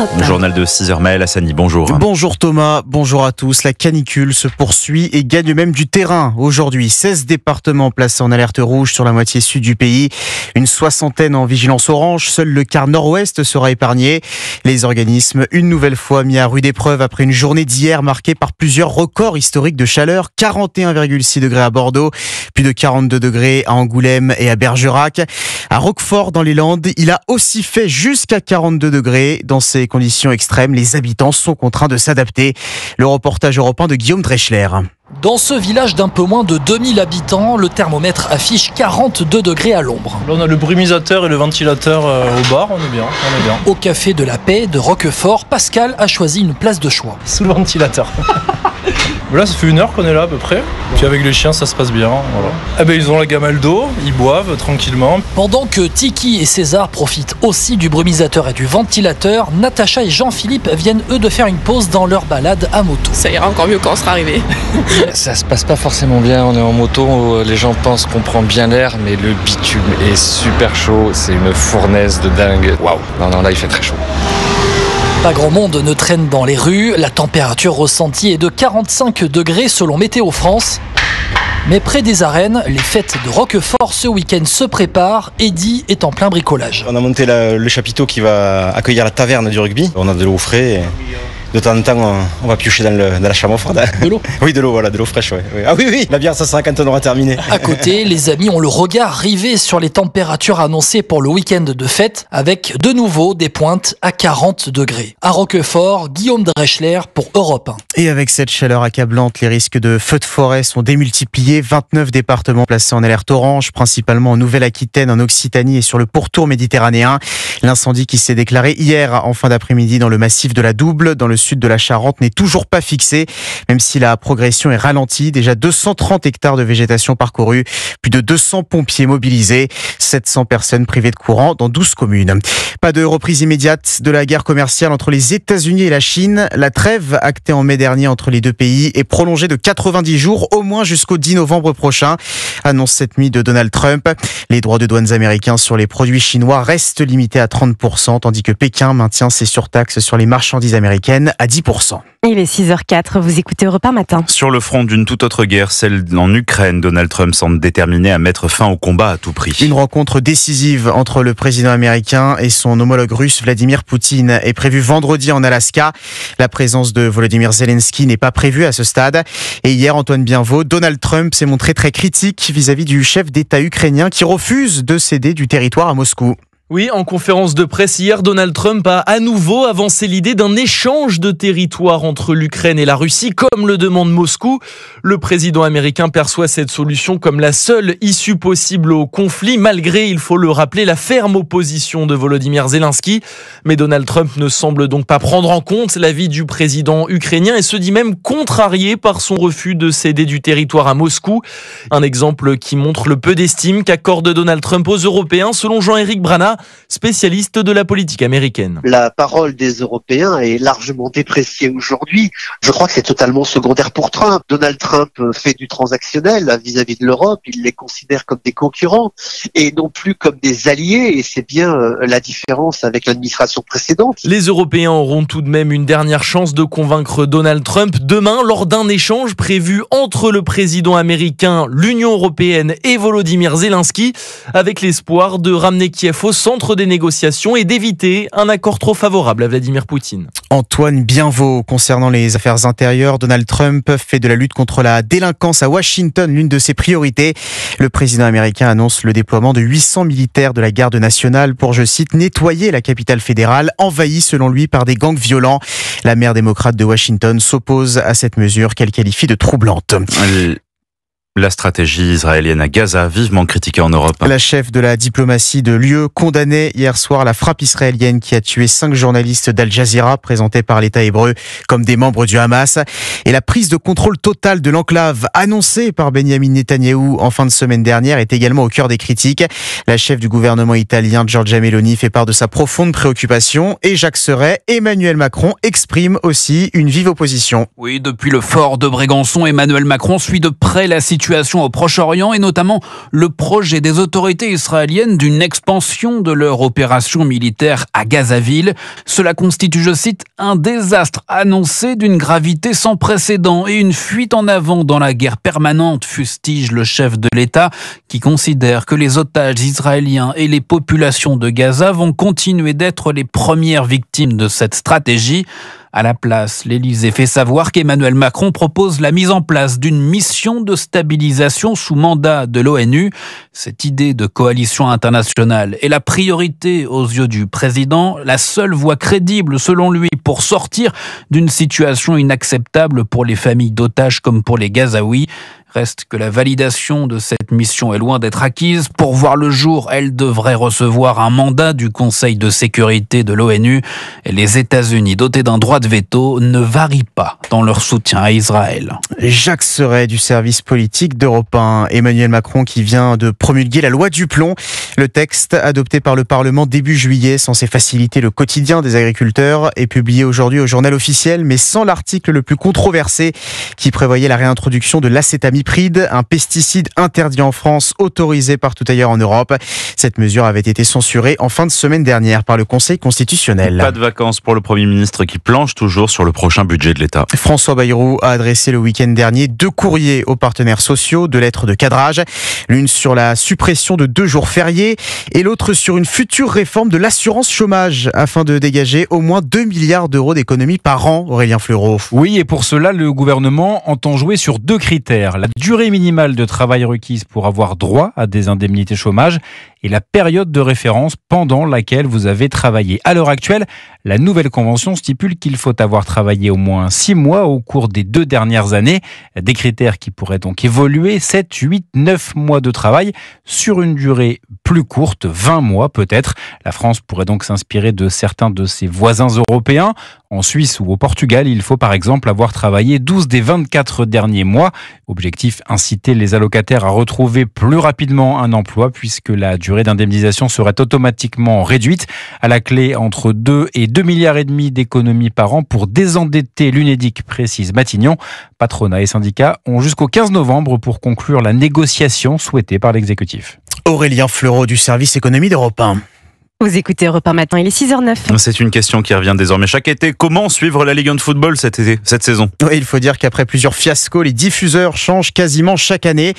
Europe 1. Le journal de 6h, Maël Hassani, bonjour. Bonjour Thomas, bonjour à tous. La canicule se poursuit et gagne même du terrain. Aujourd'hui, 16 départements placés en alerte rouge sur la moitié sud du pays. Une soixantaine en vigilance orange. Seul le quart nord-ouest sera épargné. Les organismes, une nouvelle fois mis à rude épreuve après une journée d'hier marquée par plusieurs records historiques de chaleur. 41,6 degrés à Bordeaux, plus de 42 degrés à Angoulême et à Bergerac. À Roquefort, dans les Landes, il a aussi fait jusqu'à 42 degrés. Dans ces conditions extrêmes, les habitants sont contraints de s'adapter. Le reportage européen de Guillaume Dreschler. Dans ce village d'un peu moins de 2000 habitants, le thermomètre affiche 42 degrés à l'ombre. Là, on a le brumisateur et le ventilateur au bar, on est bien. Au café de la Paix de Roquefort, Pascal a choisi une place de choix. Sous le ventilateur. Là, ça fait 1 heure qu'on est là à peu près. Puis avec les chiens, ça se passe bien. Voilà. Eh ben, ils ont la gamelle d'eau, ils boivent tranquillement. Pendant que Tiki et César profitent aussi du brumisateur et du ventilateur, Natacha et Jean-Philippe viennent eux de faire une pause dans leur balade à moto. Ça ira encore mieux quand on sera arrivé. Ça se passe pas forcément bien, on est en moto, les gens pensent qu'on prend bien l'air, mais le bitume est super chaud, c'est une fournaise de dingue. Waouh, non, là il fait très chaud. Pas grand monde ne traîne dans les rues, la température ressentie est de 45 degrés selon Météo France. Mais près des arènes, les fêtes de Roquefort ce week-end se préparent. Eddy est en plein bricolage. On a monté le chapiteau qui va accueillir la taverne du rugby. On a de l'eau frais. Et de temps en temps, on va piocher dans la chambre froide. De l'eau ? Oui, de l'eau, voilà, de l'eau fraîche. Ouais. Ah oui, la bière, ça sera quand on aura terminé. À côté, les amis ont le regard rivé sur les températures annoncées pour le week-end de fête, avec de nouveau des pointes à 40 degrés. À Roquefort, Guillaume Dreschler pour Europe 1. Et avec cette chaleur accablante, les risques de feux de forêt sont démultipliés. 29 départements placés en alerte orange, principalement en Nouvelle-Aquitaine, en Occitanie et sur le pourtour méditerranéen. L'incendie qui s'est déclaré hier en fin d'après-midi dans le massif de la Double, dans le sud de la Charente, n'est toujours pas fixé, même si la progression est ralentie. Déjà 230 hectares de végétation parcourus, plus de 200 pompiers mobilisés, 700 personnes privées de courant dans 12 communes. Pas de reprise immédiate de la guerre commerciale entre les États-Unis et la Chine. La trêve actée en mai dernier entre les deux pays est prolongée de 90 jours, au moins jusqu'au 10 novembre prochain, annonce cette nuit de Donald Trump. Les droits de douane américains sur les produits chinois restent limités à 30%, tandis que Pékin maintient ses surtaxes sur les marchandises américaines à 10%. Il est 6h04, vous écoutez Europe 1 matin. Sur le front d'une toute autre guerre, celle en Ukraine, Donald Trump semble déterminé à mettre fin au combat à tout prix. Une rencontre décisive entre le président américain et son homologue russe Vladimir Poutine est prévue vendredi en Alaska. La présence de Volodymyr Zelensky n'est pas prévue à ce stade. Et hier, Antoine Bienvot, Donald Trump s'est montré très critique vis-à-vis du chef d'État ukrainien qui refuse de céder du territoire à Moscou. Oui, en conférence de presse hier, Donald Trump a à nouveau avancé l'idée d'un échange de territoire entre l'Ukraine et la Russie, comme le demande Moscou. Le président américain perçoit cette solution comme la seule issue possible au conflit, malgré, il faut le rappeler, la ferme opposition de Volodymyr Zelensky. Mais Donald Trump ne semble donc pas prendre en compte l'avis du président ukrainien et se dit même contrarié par son refus de céder du territoire à Moscou. Un exemple qui montre le peu d'estime qu'accorde Donald Trump aux Européens, selon Jean-Éric Brana, spécialiste de la politique américaine. La parole des Européens est largement dépréciée aujourd'hui. Je crois que c'est totalement secondaire pour Trump. Donald Trump fait du transactionnel vis-à-vis de l'Europe. Il les considère comme des concurrents et non plus comme des alliés. Et c'est bien la différence avec l'administration précédente. Les Européens auront tout de même une dernière chance de convaincre Donald Trump demain lors d'un échange prévu entre le président américain, l'Union européenne et Volodymyr Zelensky, avec l'espoir de ramener Kiev au centre des négociations et d'éviter un accord trop favorable à Vladimir Poutine. Antoine Bienvot, concernant les affaires intérieures, Donald Trump fait de la lutte contre la délinquance à Washington l'une de ses priorités. Le président américain annonce le déploiement de 800 militaires de la garde nationale pour, je cite, nettoyer la capitale fédérale, envahie selon lui par des gangs violents. La maire démocrate de Washington s'oppose à cette mesure qu'elle qualifie de troublante. La stratégie israélienne à Gaza, vivement critiquée en Europe. La chef de la diplomatie de l'UE condamnait hier soir la frappe israélienne qui a tué 5 journalistes d'Al Jazeera présentés par l'État hébreu comme des membres du Hamas. Et la prise de contrôle totale de l'enclave annoncée par Benjamin Netanyahou en fin de semaine dernière est également au cœur des critiques. La chef du gouvernement italien Giorgia Meloni fait part de sa profonde préoccupation et Jacques Serret, Emmanuel Macron exprime aussi une vive opposition. Oui, depuis le fort de Brégançon, Emmanuel Macron suit de près la situation situation au Proche-Orient et notamment le projet des autorités israéliennes d'une expansion de leur opération militaire à Gazaville. Cela constitue, je cite, un désastre annoncé d'une gravité sans précédent et une fuite en avant dans la guerre permanente, fustige le chef de l'État, qui considère que les otages israéliens et les populations de Gaza vont continuer d'être les premières victimes de cette stratégie. À la place, l'Élysée fait savoir qu'Emmanuel Macron propose la mise en place d'une mission de stabilisation sous mandat de l'ONU. Cette idée de coalition internationale est la priorité aux yeux du président, la seule voie crédible selon lui pour sortir d'une situation inacceptable pour les familles d'otages comme pour les Gazaouis. Reste que la validation de cette mission est loin d'être acquise. Pour voir le jour, elle devrait recevoir un mandat du Conseil de sécurité de l'ONU. Et les États-Unis, dotés d'un droit de veto, ne varient pas dans leur soutien à Israël. Jacques Serret du service politique d'Europe 1. Emmanuel Macron qui vient de promulguer la loi du plomb. Le texte adopté par le Parlement début juillet, censé faciliter le quotidien des agriculteurs, est publié aujourd'hui au journal officiel, mais sans l'article le plus controversé qui prévoyait la réintroduction de l'acétamiprid, un pesticide interdit en France, autorisé partout ailleurs en Europe. Cette mesure avait été censurée en fin de semaine dernière par le Conseil constitutionnel. Pas de vacances pour le Premier ministre qui planche toujours sur le prochain budget de l'État. François Bayrou a adressé le week-end dernier 2 courriers aux partenaires sociaux, 2 lettres de cadrage. L'une sur la suppression de 2 jours fériés et l'autre sur une future réforme de l'assurance chômage afin de dégager au moins 2 milliards d'euros d'économies par an, Aurélien Fleureau. Oui, et pour cela, le gouvernement entend jouer sur 2 critères. La durée minimale de travail requise pour avoir droit à des indemnités chômage et la période de référence pendant laquelle vous avez travaillé. À l'heure actuelle, la nouvelle convention stipule qu'il faut avoir travaillé au moins 6 mois au cours des 2 dernières années. Des critères qui pourraient donc évoluer, 7, 8, 9 mois de travail sur une durée plus courte, 20 mois peut-être. La France pourrait donc s'inspirer de certains de ses voisins européens. En Suisse ou au Portugal, il faut par exemple avoir travaillé 12 des 24 derniers mois. Objectif, inciter les allocataires à retrouver plus rapidement un emploi puisque la durée d'indemnisation serait automatiquement réduite. À la clé, entre 2 et 2,5 milliards d'économies par an pour désendetter l'Unédic, précise Matignon. Patronat et syndicats ont jusqu'au 15 novembre pour conclure la négociation souhaitée par l'exécutif. Aurélien Fleureau du service économie d'Europe 1. Vous écoutez Europe 1 matin, il est 6h09. C'est une question qui revient désormais chaque été. Comment suivre la Ligue 1 de football cette saison ? Oui, il faut dire qu'après plusieurs fiascos, les diffuseurs changent quasiment chaque année.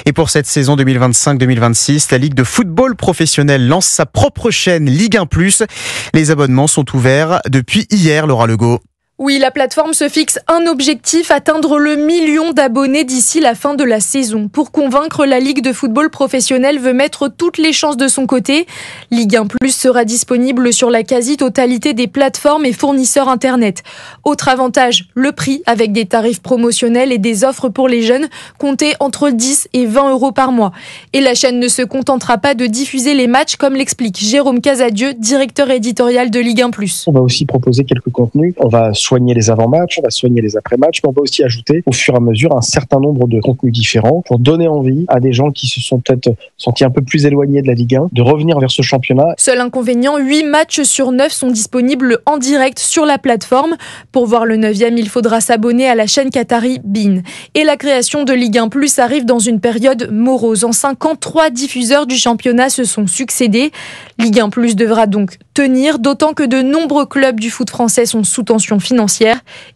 Et pour cette saison 2025-2026, la Ligue de football professionnel lance sa propre chaîne Ligue 1+. Les abonnements sont ouverts depuis hier, Laura Legault. Oui, la plateforme se fixe un objectif, atteindre le 1 million d'abonnés d'ici la fin de la saison. Pour convaincre, la Ligue de football professionnel veut mettre toutes les chances de son côté. Ligue 1+ sera disponible sur la quasi-totalité des plateformes et fournisseurs Internet. Autre avantage, le prix, avec des tarifs promotionnels et des offres pour les jeunes, comptés entre 10 et 20 euros par mois. Et la chaîne ne se contentera pas de diffuser les matchs, comme l'explique Jérôme Casadieu, directeur éditorial de Ligue 1+. On va aussi proposer quelques contenus. On va soigner les avant-matchs, on va soigner les après-matchs, mais on va aussi ajouter au fur et à mesure un certain nombre de contenus différents pour donner envie à des gens qui se sont peut-être sentis un peu plus éloignés de la Ligue 1 de revenir vers ce championnat. Seul inconvénient, 8 matchs sur 9 sont disponibles en direct sur la plateforme. Pour voir le 9e, il faudra s'abonner à la chaîne qatari BeIN. Et la création de Ligue 1+ arrive dans une période morose. En 5 ans, 3 diffuseurs du championnat se sont succédés. Ligue 1+ devra donc tenir, d'autant que de nombreux clubs du foot français sont sous tension financière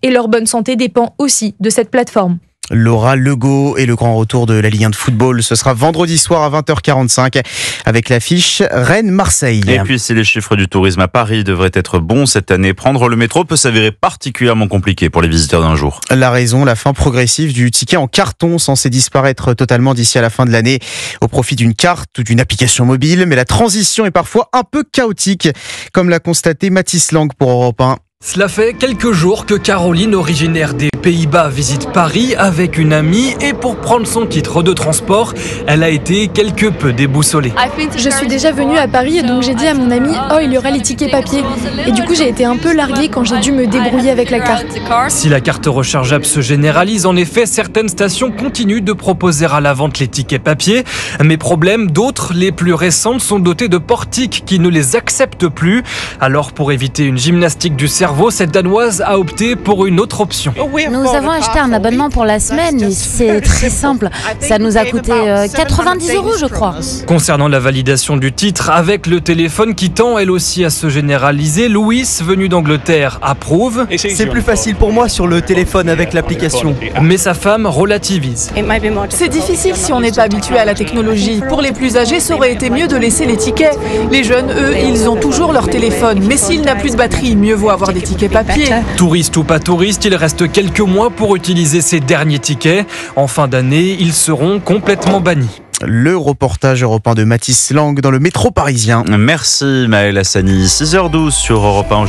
et leur bonne santé dépend aussi de cette plateforme. Laura Legault et le grand retour de la Ligue 1 de football, ce sera vendredi soir à 20h45 avec l'affiche Rennes-Marseille. Et puis si les chiffres du tourisme à Paris devraient être bons cette année, prendre le métro peut s'avérer particulièrement compliqué pour les visiteurs d'un jour. La raison, la fin progressive du ticket en carton censé disparaître totalement d'ici à la fin de l'année au profit d'une carte ou d'une application mobile. Mais la transition est parfois un peu chaotique, comme l'a constaté Mathis Lang pour Europe 1. Cela fait quelques jours que Caroline, originaire des Pays-Bas, visite Paris avec une amie et pour prendre son titre de transport, elle a été quelque peu déboussolée. Je suis déjà venue à Paris et donc j'ai dit à mon ami « Oh, il y aura les tickets papier ». Et du coup, j'ai été un peu larguée quand j'ai dû me débrouiller avec la carte. Si la carte rechargeable se généralise, en effet, certaines stations continuent de proposer à la vente les tickets papier. Mais problème, d'autres, les plus récentes, sont dotées de portiques qui ne les acceptent plus. Alors, pour éviter une gymnastique du cerveau, cerveau, cette Danoise a opté pour une autre option. Nous avons acheté un abonnement pour la semaine et c'est très simple. Ça nous a coûté 90 €, je crois. Concernant la validation du titre, avec le téléphone qui tend elle aussi à se généraliser, Louis, venu d'Angleterre, approuve. C'est plus facile pour moi sur le téléphone avec l'application. Mais sa femme relativise. C'est difficile si on n'est pas habitué à la technologie. Pour les plus âgés, ça aurait été mieux de laisser les tickets. Les jeunes, eux, ils ont toujours leur téléphone. Mais s'il n'a plus de batterie, mieux vaut avoir des tickets papier. Touriste ou pas touriste, il reste quelques mois pour utiliser ces derniers tickets. En fin d'année, ils seront complètement bannis. Le reportage européen de Mathis Lang dans le métro parisien. Merci Maël Hassani. 6h12 sur Europe 1.